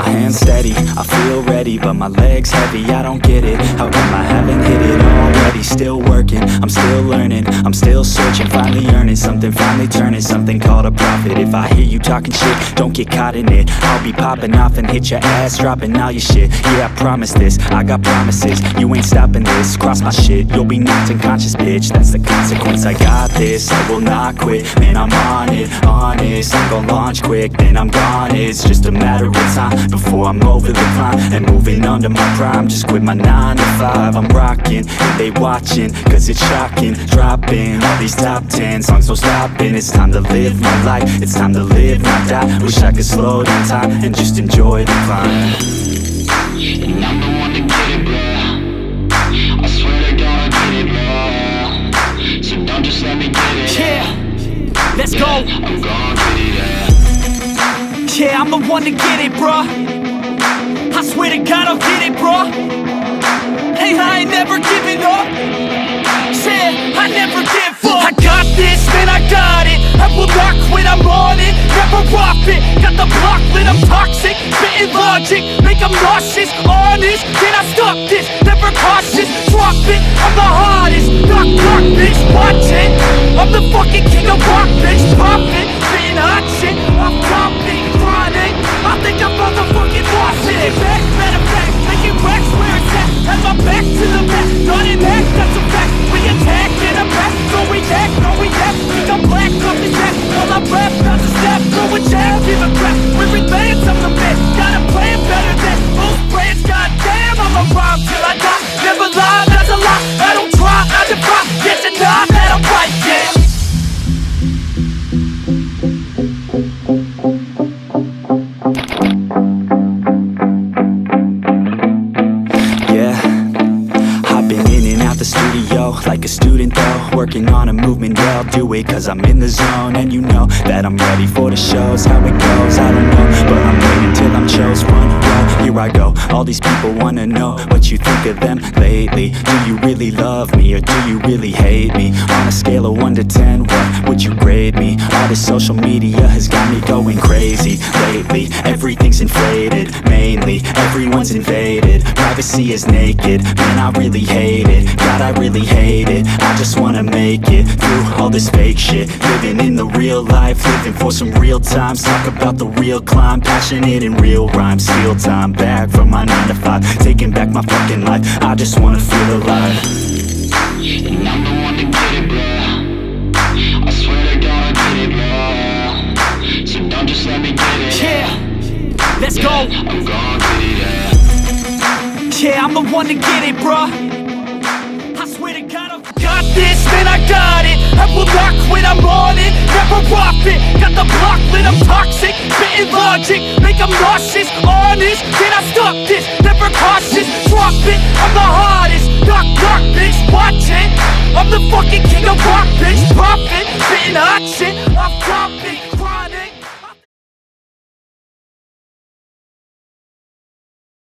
hands steady, I feel ready, but my legs heavy, I don't get it. How come I haven't hit it already? Still working, I'm still learning, I'm still searching, finally earning something, finally turning something called a profit. If I hear you talking shit, don't get caught in it. I'll be popping off and hit your ass, dropping all your shit. Yeah, I promise this, I got promises, you ain't stopping this. Cross my shit, you'll be knocked unconscious, bitch. That's the consequence, I got this, I will not quit. Man, I'm on it, honest, I'm gon' launch quick, then I'm gone. It's just a matter of time before I'm over the climb and moving under my prime. Just quit my 9 to 5, I'm rocking, and they watching, cause it's shocking. Dropping all these top 10 songs, no stopping. It's time to live my life, it's time to live, not die. Wish I could slow down time and just enjoy the climb. And I'm the one to get it, bro. I swear to God I get it, bro. So don't just let me get it. Yeah, let's go. I'm gon' get it, yeah. Yeah, I'm the one to get it, bruh. I swear to God I'll get it, bruh. Hey, I ain't never giving up. Yeah, I never give up. I got this, man, I got it. I will not quit, I'm on it. Never off it. Got the block lit, I'm toxic. Spitting logic, make them nauseous. Honest, can I stop this? Never cautious, drop it. I'm the hottest. Knock, knock, bitch, watch it. I'm the fucking king of rock, bitch. Pop it, spitting hot shit. I'm topping, chronic. I think I'm motherfucking lost it. Back, matter of fact, making racks where it's at. Have my back to the back, not in that, that's a fact. We attack in a back, no react, no react. Think I'm black, off his back. All I rap, not to step, throw a jab, give a crap. We're advanced, I'm the man. Got a plan better than most brands. Goddamn, I'm a rhyme till I die. Never lie, that's a lie. I don't try, I defy. Get to die, that I'm right, yeah. Like a student though, working on a movement, yeah, I'll do it cause I'm in the zone. And you know that I'm ready for the shows. How it goes, I don't know, but I'm waiting till I'm chose. Front row, here I go. All these people wanna know what you think of them lately. Do you really love me or do you really hate me? On a scale of 1 to 10, what would you grade me? All this social media has got me going crazy lately. Everything's inflated, mainly everyone's invaded. Privacy is naked, man, I really hate it. God, I really hate it. I just wanna make it through all this fake shit. Living in the real life, living for some real times. Talk about the real climb, passionate in real rhymes. Steal time back from my 9 to 5, taking back my fucking life. I just wanna feel alive. And I'm the one to get it, bro. I swear to God I get it, bro. So don't just let me get it. Yeah, let's go. I'm gon' get it, yeah. Yeah, I'm the one to get it, bruh. I swear to God, I got this, man, I got it.